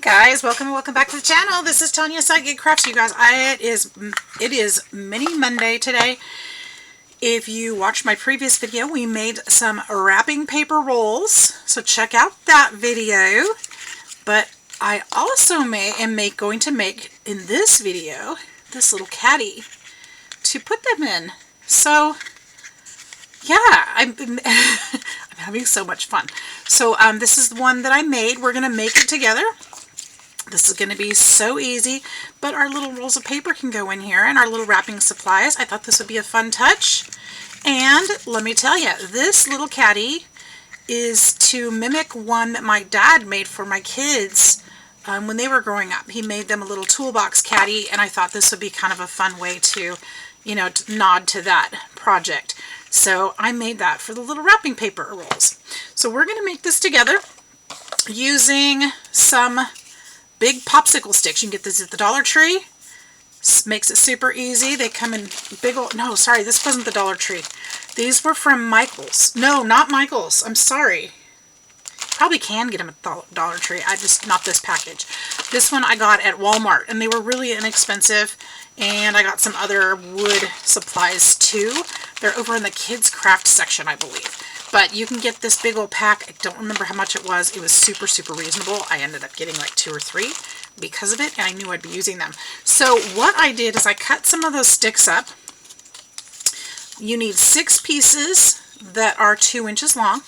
guys, welcome and welcome back to the channel. This is Tanya Sidegigcrafts. You guys, it is Mini Monday today. If you watched my previous video, we made some wrapping paper rolls, so check out that video. But I also am going to make in this video this little caddy to put them in. So yeah, I'm having so much fun. So this is the one that I made. We're gonna make it together. This is going to be so easy, but our little rolls of paper can go in here and our little wrapping supplies. I thought this would be a fun touch. And let me tell you, this little caddy is to mimic one that my dad made for my kids when they were growing up. He made them a little toolbox caddy, and I thought this would be kind of a fun way to, you know, to nod to that project. So I made that for the little wrapping paper rolls. So we're going to make this together using some big popsicle sticks. You can get these at the Dollar Tree. Makes it super easy. They come in big old... No, sorry, this wasn't the Dollar Tree. These were from Michael's. No, not Michael's. I'm sorry. Probably can get them at the Dollar Tree. Not this package. This one I got at Walmart, and they were really inexpensive. And I got some other wood supplies too. They're over in the kids craft section, I believe. But you can get this big old pack. I don't remember how much it was. It was super, super reasonable. I ended up getting like 2 or 3 because of it, and I knew I'd be using them. So what I did is I cut some of those sticks up. You need 6 pieces that are 2 inches long.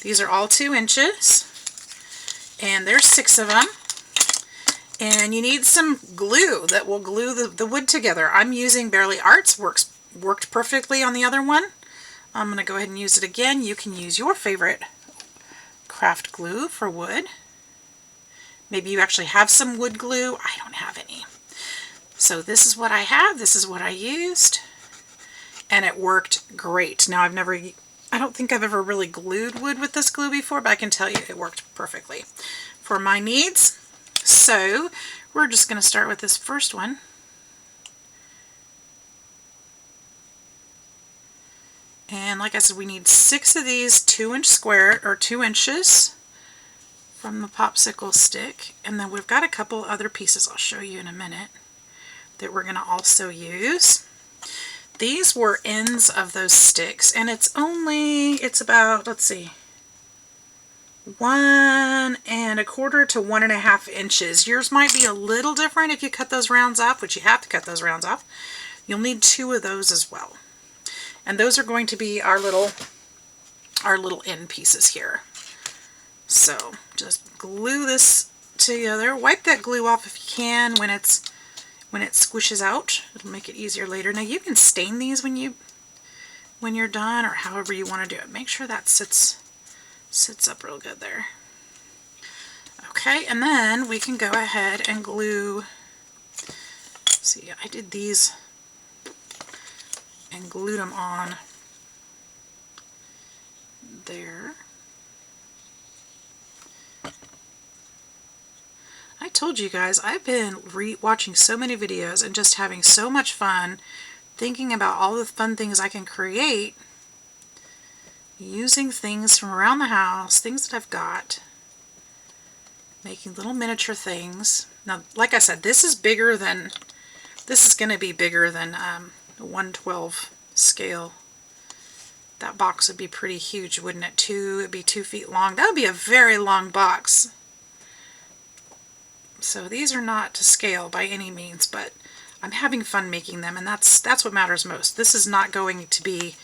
These are all 2 inches, and there's 6 of them. And you need some glue that will glue the wood together. I'm using Barely Arts. Worked perfectly on the other one. I'm going to go ahead and use it again. You can use your favorite craft glue for wood. Maybe you actually have some wood glue. I don't have any. So this is what I have. This is what I used. And it worked great. Now I don't think I've ever really glued wood with this glue before, but I can tell you it worked perfectly for my needs. So we're just going to start with this first one. And like I said, we need 6 of these 2-inch square, or 2 inches from the popsicle stick. And then we've got a couple other pieces I'll show you in a minute that we're going to also use. These were ends of those sticks, and it's about, let's see, 1 1/4 to 1.5 inches. Yours might be a little different if you cut those rounds off, which you have to cut those rounds off. You'll need 2 of those as well. And those are going to be our little end pieces here. So just glue this together. Wipe that glue off if you can when it squishes out. It'll make it easier later. Now you can stain these when you're done, or however you want to do it. Make sure that sits up real good there. Okay, and then we can go ahead and glue. See, I did these and glued them on there. I told you guys, I've been watching so many videos and just having so much fun thinking about all the fun things I can create using things from around the house, things that I've got, making little miniature things. Now, like I said, this is going to be bigger than the 1/12 scale. That box would be pretty huge, wouldn't it? It'd be 2 feet long. That would be a very long box. So these are not to scale by any means, but I'm having fun making them, and that's what matters most. This is not going to be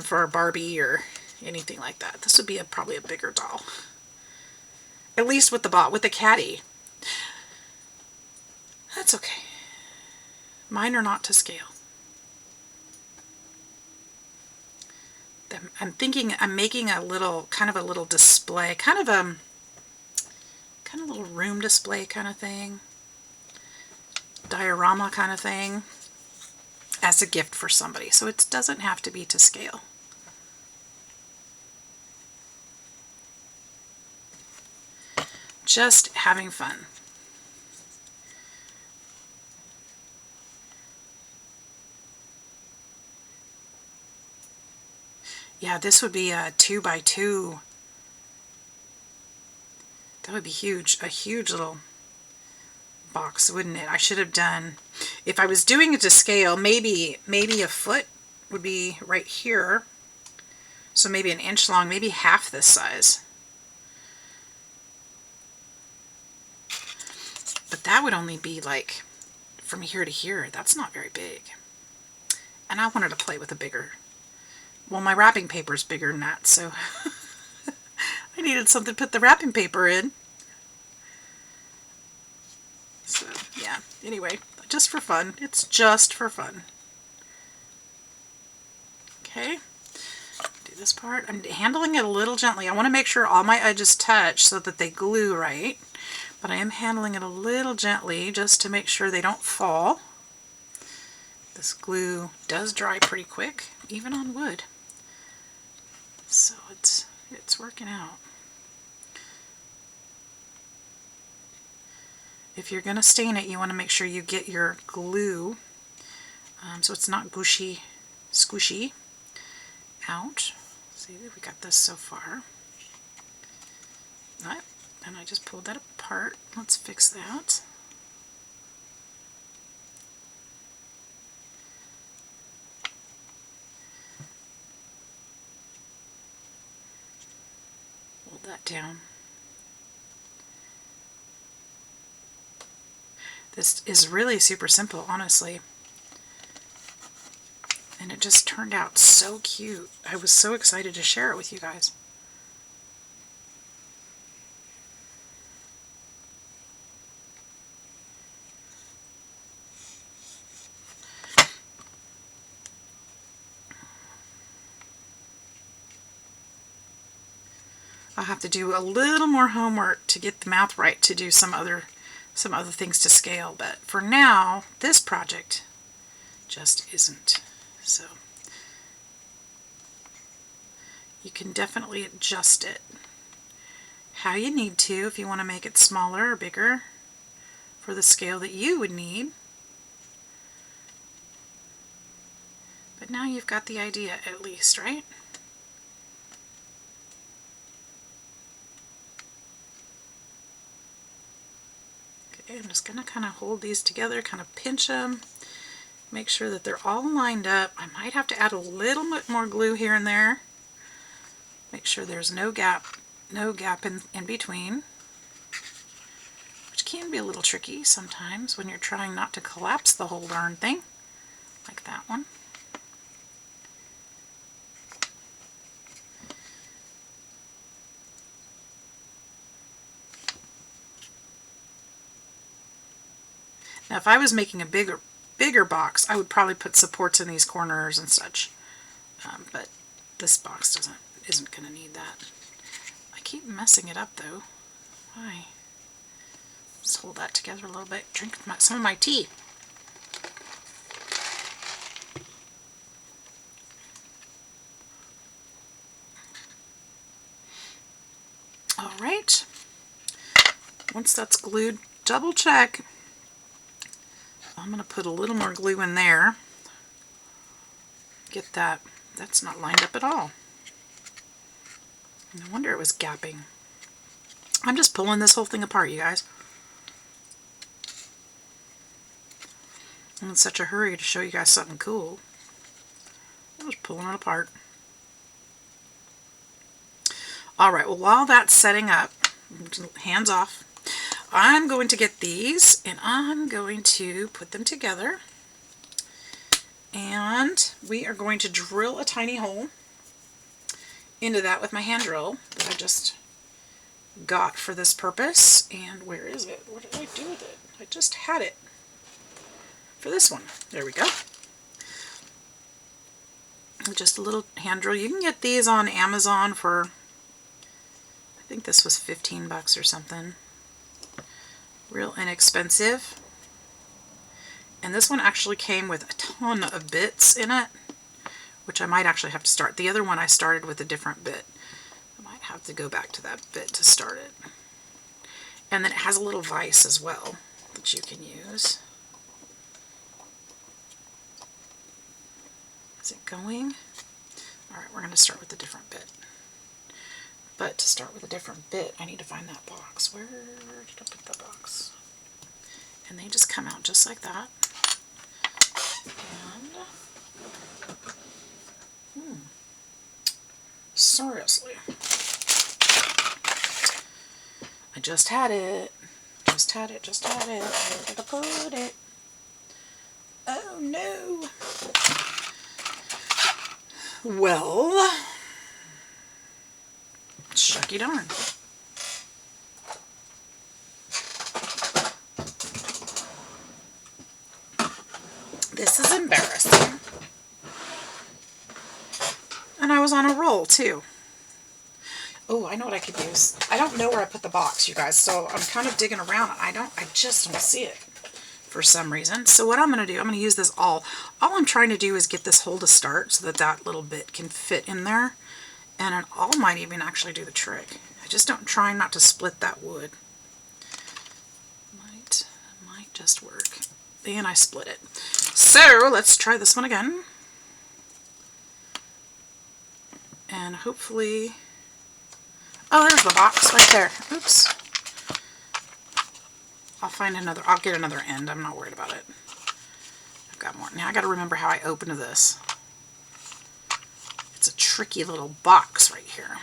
for a Barbie or anything like that. This would be probably a bigger doll. At least with the caddy. That's okay. Mine are not to scale. I'm making a little display, kind of a little room display kind of thing, diorama kind of thing, as a gift for somebody. So it doesn't have to be to scale. Just having fun. Yeah, this would be a 2x2 That would be huge, a huge little box, wouldn't it? I should have done, if I was doing it to scale, maybe a foot would be right here. So maybe an inch long, maybe half this size. But that would only be like from here to here. That's not very big. And I wanted to play with a bigger, well, my wrapping paper is bigger than that, so I needed something to put the wrapping paper in. So, yeah. Anyway, just for fun. It's just for fun. Okay. Do this part. I'm handling it a little gently. I want to make sure all my edges touch so that they glue right. But I am handling it a little gently just to make sure they don't fall. This glue does dry pretty quick, even on wood. So it's working out. If you're going to stain it, you want to make sure you get your glue so it's not gushy, squishy out. See, we got this so far. Right. And I just pulled that apart. Let's fix that. Hold that down. This is really super simple, honestly. And it just turned out so cute. I was so excited to share it with you guys. I'll have to do a little more homework to get the mouth right to do some other things to scale, but for now, this project just isn't. So you can definitely adjust it how you need to if you want to make it smaller or bigger for the scale that you would need. But now you've got the idea at least, right? I'm just going to kind of hold these together, kind of pinch them, make sure that they're all lined up. I might have to add a little bit more glue here and there. Make sure there's no gap in between, which can be a little tricky sometimes when you're trying not to collapse the whole darn thing, like that one. Now, if I was making a bigger box, I would probably put supports in these corners and such. But this box isn't going to need that. I keep messing it up, though. Why? Let's hold that together a little bit. Drink some of my tea. All right. Once that's glued, double check. I'm going to put a little more glue in there. Get that. That's not lined up at all. No wonder it was gapping. I'm just pulling this whole thing apart, you guys. I'm in such a hurry to show you guys something cool. I was pulling it apart. Alright, well, while that's setting up, hands off, I'm going to get these and I'm going to put them together. And we are going to drill a tiny hole into that with my hand drill that I just got for this purpose. And where is it? What did I do with it? I just had it for this one. There we go. Just a little hand drill. You can get these on Amazon for, I think this was 15 bucks or something. Real inexpensive. And this one actually came with a ton of bits in it, which I might actually have to start. The other one I started with a different bit. I might have to go back to that bit to start it. And then it has a little vise as well that you can use. Is it going? Alright, we're going to start with a different bit. But to start with a different bit, I need to find that box. Where did I put the box? And they just come out just like that. And seriously, I just had it. Just had it. Where did I put it? Oh no. Well, shucky darn. This is embarrassing. And I was on a roll too. Oh, I know what I could use. I don't know where I put the box, you guys, so I'm kind of digging around. I just don't see it for some reason. So what I'm going to do, I'm going to use this all I'm trying to do is get this hole to start so that that little bit can fit in there. And an awl might even actually do the trick. I just don't try not to split that wood. Might just work. And I split it. So let's try this one again. And hopefully, oh, there's the box right there. Oops. I'll get another end. I'm not worried about it. I've got more. Now I got to remember how I open this. It's a tricky little box right here.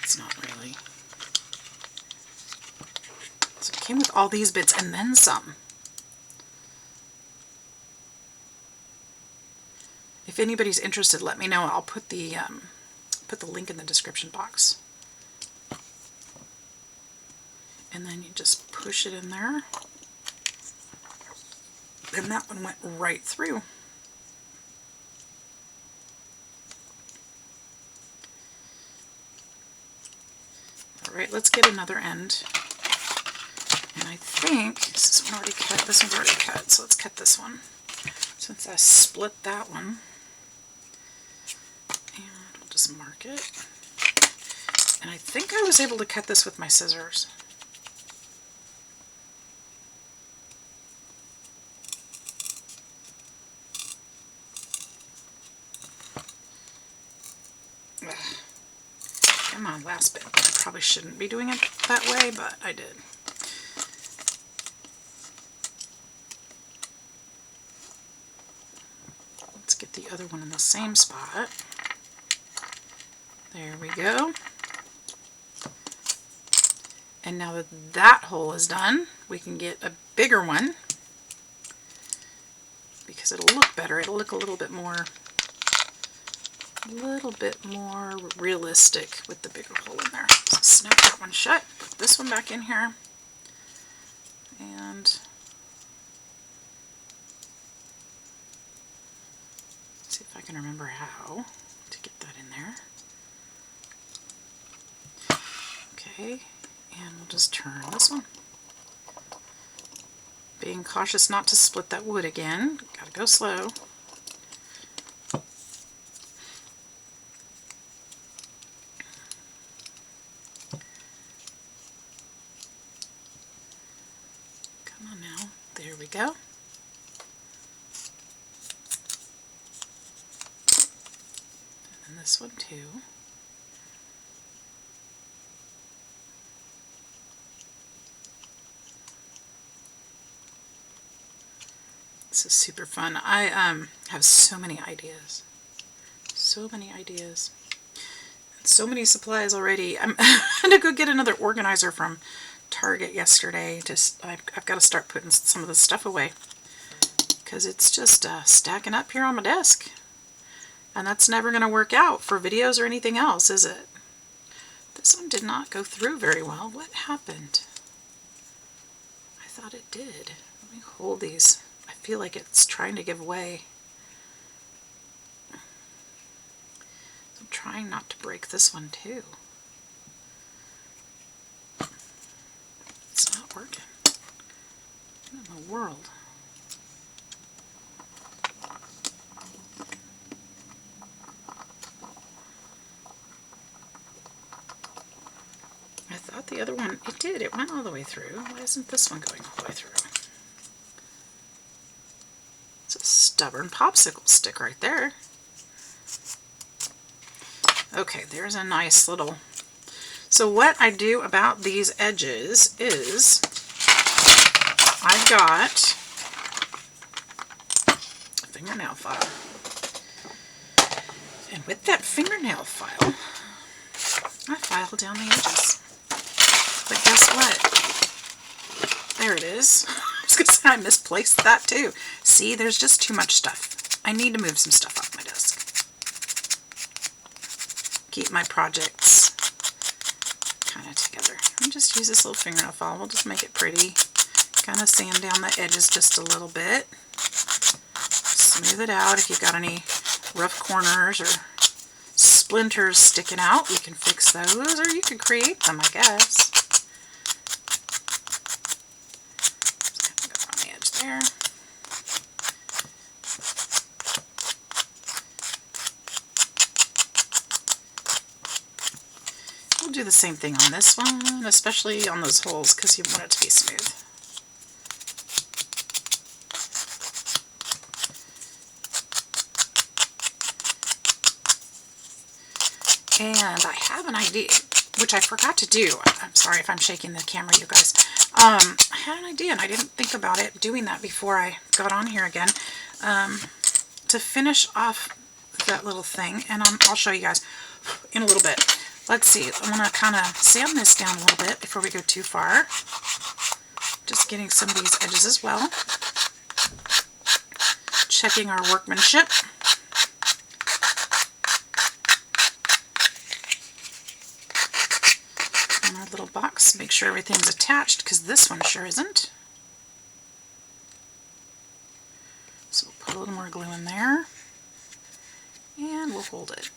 It's not really. So it came with all these bits and then some. If anybody's interested, let me know. I'll put the link in the description box. And then you just push it in there. And that one went right through. Alright, let's get another end. And I think this one already cut. This one's already cut, so let's cut this one. Since I split that one. And we'll just mark it. And I think I was able to cut this with my scissors. Come on, last bit. I probably shouldn't be doing it that way, but I did. Let's get the other one in the same spot. There we go. And now that that hole is done, we can get a bigger one because it'll look better. It'll look a little bit more realistic with the bigger hole in there. So snap that one shut, put this one back in here, and see if I can remember how to get that in there. Okay, and we'll just turn this one. Being cautious not to split that wood again. Gotta go slow. Come on now. There we go. And then this one too. This is super fun. I have so many ideas. So many ideas. And so many supplies already. I'm going to go get another organizer from Target yesterday. I've got to start putting some of this stuff away. Because it's just stacking up here on my desk. And that's never going to work out for videos or anything else, is it? This one did not go through very well. What happened? I thought it did. Let me hold these. I feel like it's trying to give way. I'm trying not to break this one too. It's not working. What in the world? I thought the other one, it did. It went all the way through. Why isn't this one going all the way through? It's a stubborn popsicle stick right there. Okay, there's a nice little... So what I do about these edges is I've got a fingernail file. And with that fingernail file, I file down the edges. But guess what? There it is. I was going to say I misplaced that too. See, there's just too much stuff. I need to move some stuff off my desk. Keep my projects kind of together. And just use this little fingernail file. We'll just make it pretty. Kind of sand down the edges just a little bit. Smooth it out. If you've got any rough corners or splinters sticking out, you can fix those, or you can create them, I guess. Just kind of go around the edge there. We'll do the same thing on this one, especially on those holes, because you want it to be smooth. And I have an idea, which I forgot to do. I'm sorry if I'm shaking the camera, you guys. I had an idea, and I didn't think about it, doing that before I got on here again, to finish off that little thing. And I'll show you guys in a little bit. Let's see. I want to kind of sand this down a little bit before we go too far. Just getting some of these edges as well. Checking our workmanship. Little box, make sure everything's attached, because this one sure isn't. So we'll put a little more glue in there, and we'll hold it.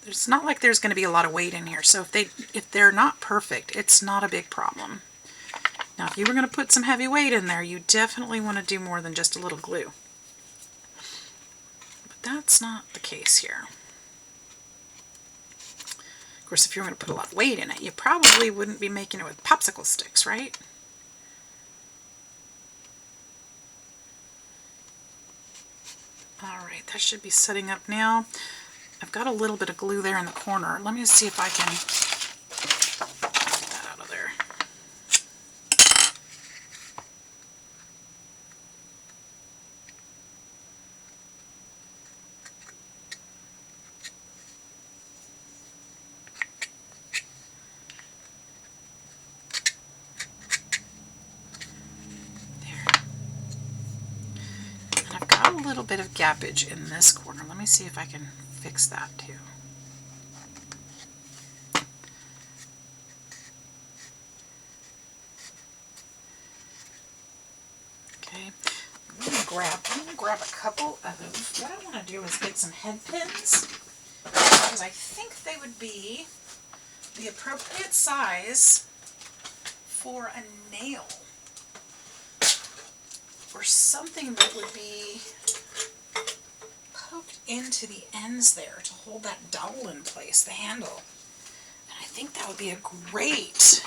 It's not like there's going to be a lot of weight in here, so if they're not perfect, it's not a big problem. Now, if you were going to put some heavy weight in there, you definitely want to do more than just a little glue. But that's not the case here. Of course, if you're going to put a lot of weight in it, you probably wouldn't be making it with popsicle sticks, right? Alright, that should be setting up now. I've got a little bit of glue there in the corner. Let me see if I can get that out of there. A little bit of gappage in this corner. Let me see if I can fix that too. Okay, I'm gonna grab a couple of, what I want to do is get some head pins, because I think they would be the appropriate size for a nail, or something that would be poked into the ends there to hold that dowel in place, the handle. And I think that would be a great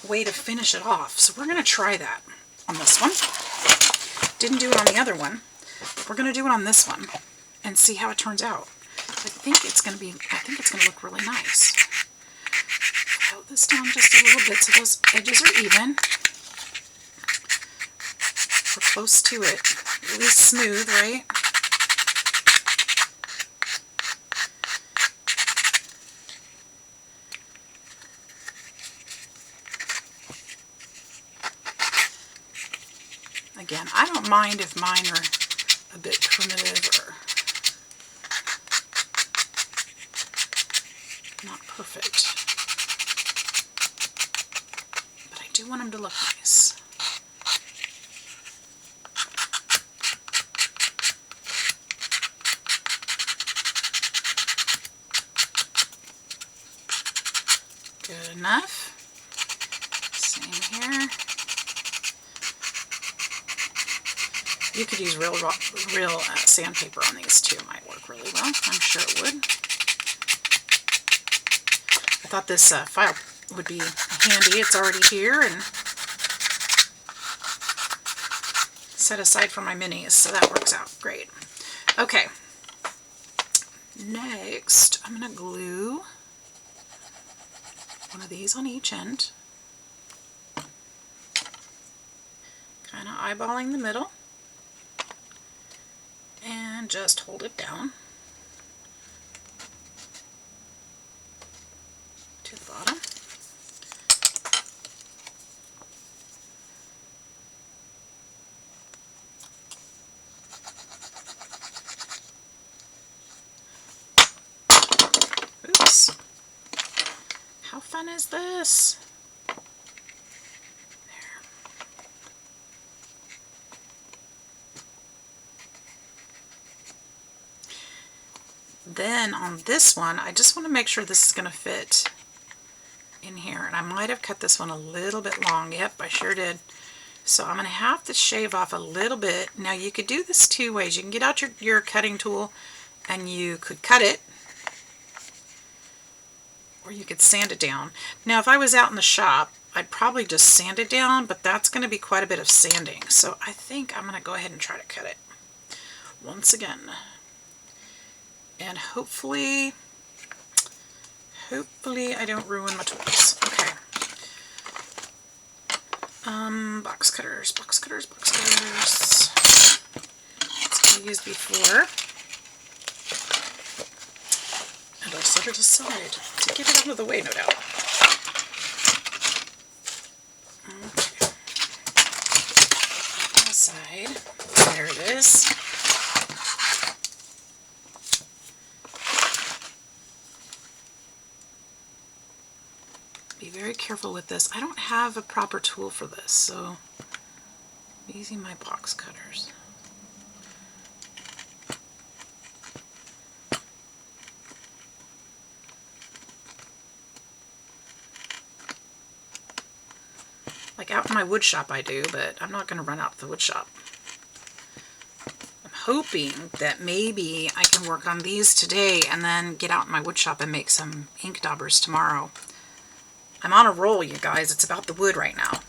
way to finish it off. So we're going to try that on this one. Didn't do it on the other one. We're going to do it on this one and see how it turns out. I think it's going to look really nice. Hold this down just a little bit so those edges are even. We're close to it. Really smooth, right? Again, I don't mind if mine are a bit primitive or not perfect, but I do want them to look nice. Good enough. Same here. You could use real sandpaper on these too. It might work really well. I'm sure it would. I thought this file would be handy. It's already here and set aside for my minis, so that works out great. Okay. Next, I'm going to glue one of these on each end. Kind of eyeballing the middle. And just hold it down to the bottom. Oops. How fun is this? There. Then on this one, I just want to make sure this is going to fit in here. And I might have cut this one a little bit long. Yep, I sure did. So I'm going to have to shave off a little bit. Now you could do this two ways. You can get out your cutting tool and you could cut it, or you could sand it down. Now if I was out in the shop, I'd probably just sand it down, but that's going to be quite a bit of sanding. So I think I'm going to go ahead and try to cut it once again. And hopefully I don't ruin my tools. Okay. Box cutters. That's what I used before. And I'll set it aside to get it out of the way, no doubt. Okay. Aside. There it is. Be very careful with this. I don't have a proper tool for this, so I'm using my box cutters. Like out in my wood shop I do, but I'm not going to run out to the wood shop. I'm hoping that maybe I can work on these today and then get out in my wood shop and make some ink daubers tomorrow. I'm on a roll, you guys. It's about the wood right now.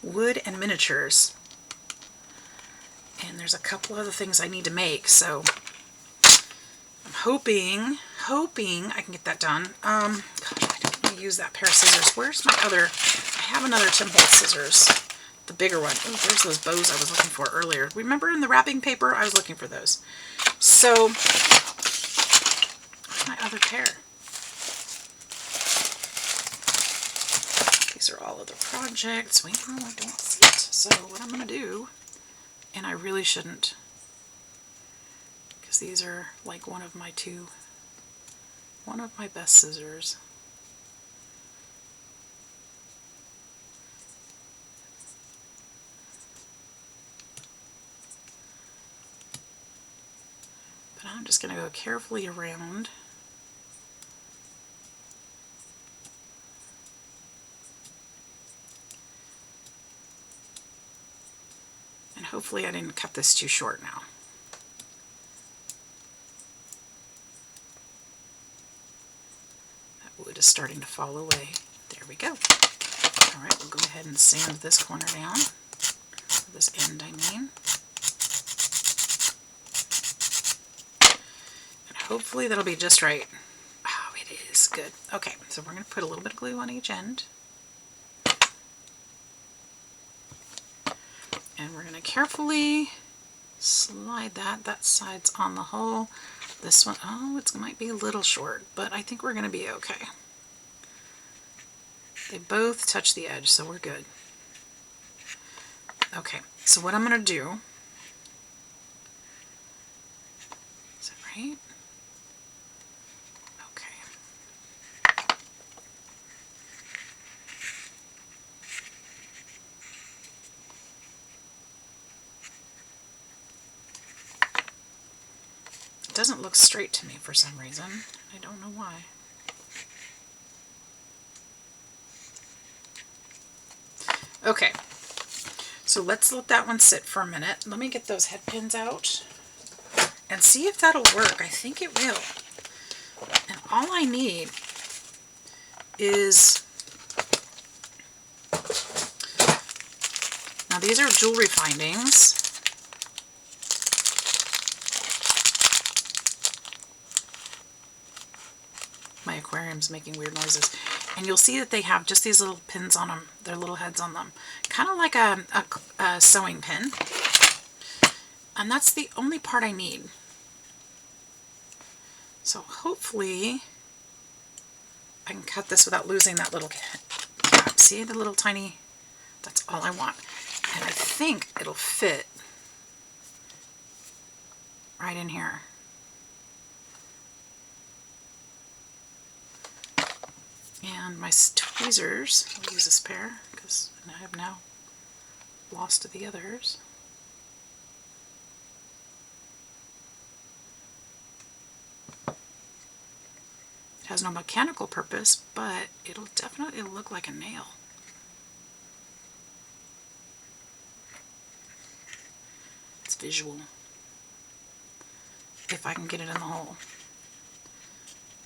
Wood and miniatures. And there's a couple other things I need to make, so I'm hoping I can get that done. Gosh, I don't want to use that pair of scissors. Where's my other? I have another Tim Holtz scissors. The bigger one. Oh, there's those bows I was looking for earlier. Remember in the wrapping paper? I was looking for those. So, where's my other pair? These are all other projects. Wait, no, I don't see it. So what I'm going to do, and I really shouldn't, because these are like one of my best scissors. But I'm just going to go carefully around. Hopefully I didn't cut this too short now. That wood is starting to fall away. There we go. Alright, we'll go ahead and sand this corner down. This end, I mean. And hopefully that'll be just right. Oh, it is. Good. Okay, so we're going to put a little bit of glue on each end. And we're going to carefully slide that. That side's on the hole. This one, oh, it might be a little short, but I think we're going to be okay. They both touch the edge, so we're good. Okay, so what I'm going to do, is it right? Okay. It doesn't look straight to me for some reason. I don't know why. Okay, so let's let that one sit for a minute. Let me get those head pins out and see if that'll work. I think it will. And all I need is, now these are jewelry findings. my aquarium's making weird noises. And you'll see that they have just these little pins on them, their little heads on them. Kind of like a sewing pin. And that's the only part I need. So hopefully I can cut this without losing that little cap. See the little tiny, that's all I want. And I think it'll fit right in here. And my tweezers, I'll use this pair because I have now lost the others. It has no mechanical purpose, but it'll definitely look like a nail. It's visual. If I can get it in the hole.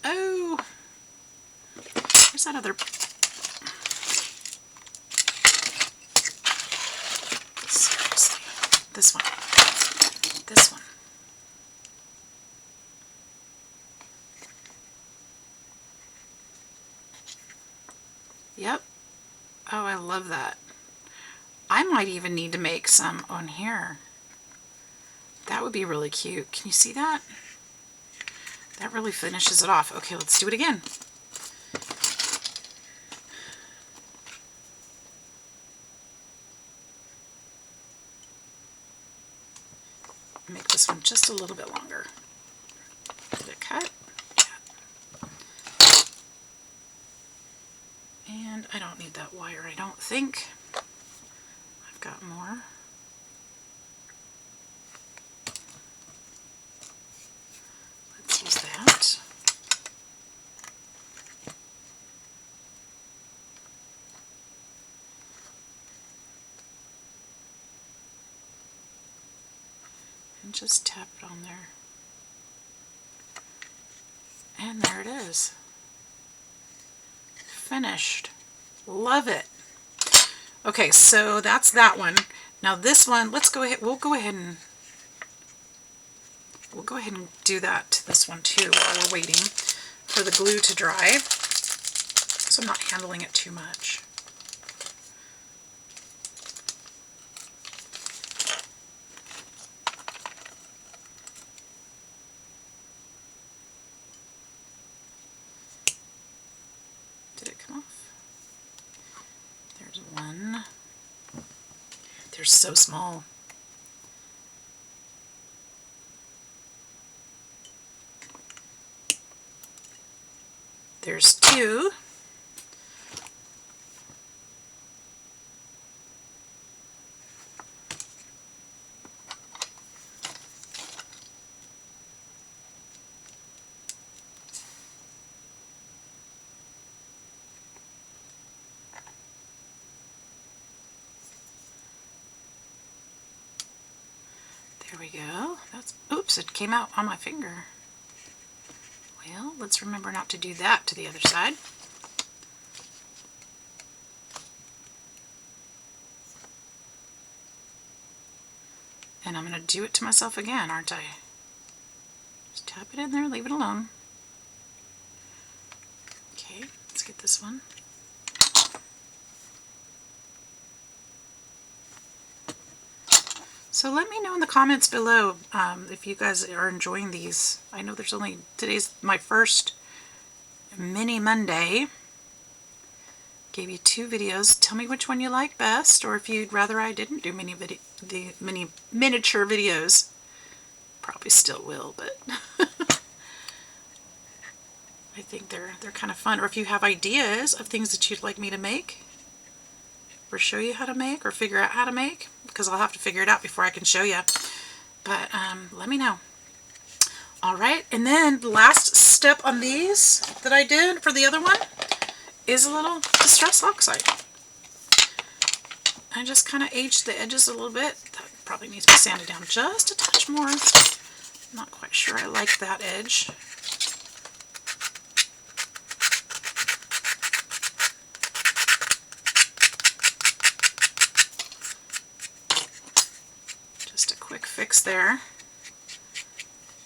Oh! Where's that other? Seriously. This one. This one. Yep. Oh, I love that. I might even need to make some on here. That would be really cute. Can you see that? That really finishes it off. Okay, let's do it again. Make this one just a little bit longer. Did it cut? Yeah. And I don't need that wire, I don't think. I've got more. Let's use that. And just tap it on there. And there it is. Finished. Love it. Okay, so that's that one. Now this one, let's go ahead, we'll go ahead and do that to this one too while we're waiting for the glue to dry. So I'm not handling it too much. One. They're so small. There's two. There we go. That's, oops, it came out on my finger. Well, let's remember not to do that to the other side. And I'm going to do it to myself again, aren't I? Just tap it in there, leave it alone. Okay, let's get this one. So let me know in the comments below if you guys are enjoying these. I know there's only, today's my first mini Monday. Gave you 2 videos. Tell me which one you like best, or if you'd rather I didn't do miniature videos. Probably still will, but I think they're kind of fun. Or if you have ideas of things that you'd like me to make, or show you how to make, or figure out how to make, because I'll have to figure it out before I can show you. But let me know. Alright, and then the last step on these that I did for the other one is a little Distress Oxide. I just kind of aged the edges a little bit. That probably needs to be sanded down just a touch more. I'm not quite sure I like that edge. Fix there.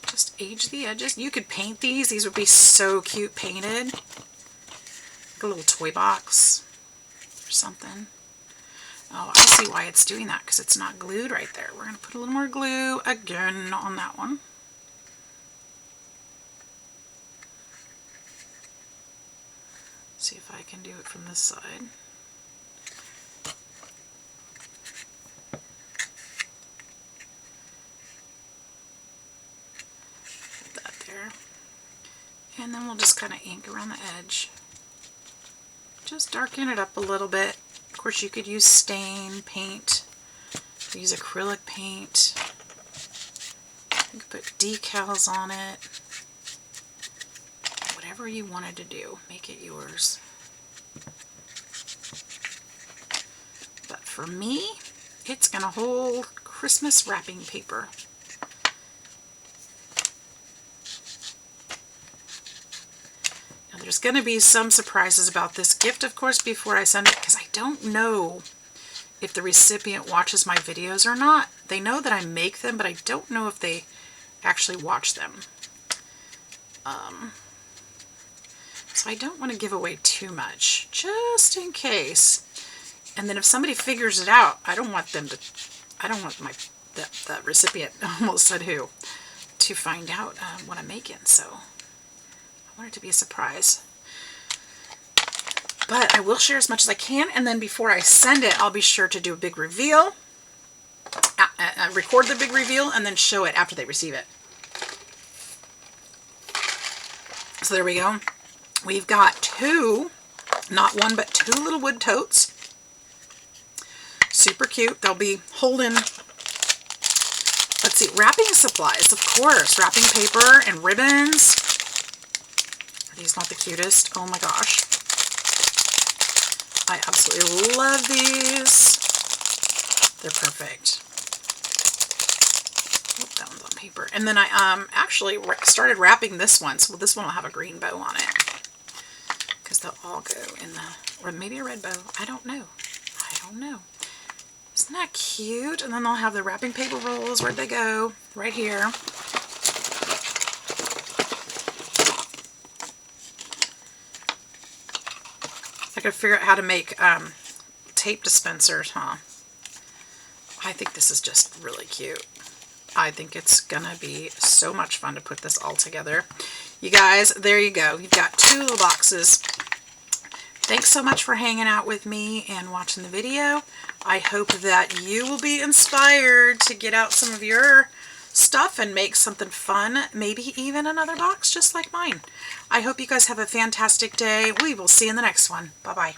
Just age the edges. You could paint these. These would be so cute painted. Like a little toy box or something. Oh, I see why it's doing that, because it's not glued right there. We're going to put a little more glue again on that one. See if I can do it from this side. Put that there. And then we'll just kind of ink around the edge. Just darken it up a little bit. Of course, you could use stain paint, use acrylic paint. You could put decals on it. Whatever you wanted to do, make it yours. But for me, it's going to hold Christmas wrapping paper. Now there's going to be some surprises about this gift, of course, before I send it, because I don't know if the recipient watches my videos or not. They know that I make them, but I don't know if they actually watch them. So I don't want to give away too much, just in case. And then if somebody figures it out, I don't want them to, I don't want the recipient, almost said who, to find out what I'm making. So I want it to be a surprise. But I will share as much as I can, and then before I send it, I'll be sure to do a big reveal, record the big reveal, and then show it after they receive it. So there we go. We've got two, not one, but two little wood totes. Super cute. They'll be holding, let's see, wrapping supplies, of course. Wrapping paper and ribbons. Are these not the cutest? Oh my gosh. I absolutely love these. They're perfect. Oh, that one's on paper. And then I actually started wrapping this one. So this one will have a green bow on it. Because they'll all go in the, or maybe a red bow. I don't know. I don't know. Isn't that cute? And then they'll have the wrapping paper rolls. Where'd they go? Right here. I gotta figure out how to make tape dispensers, huh? I think this is just really cute. I think it's gonna be so much fun to put this all together. You guys, there you go. You've got two little boxes. Thanks so much for hanging out with me and watching the video. I hope that you will be inspired to get out some of your stuff and make something fun, maybe even another box just like mine. I hope you guys have a fantastic day. We will see you in the next one. Bye-bye.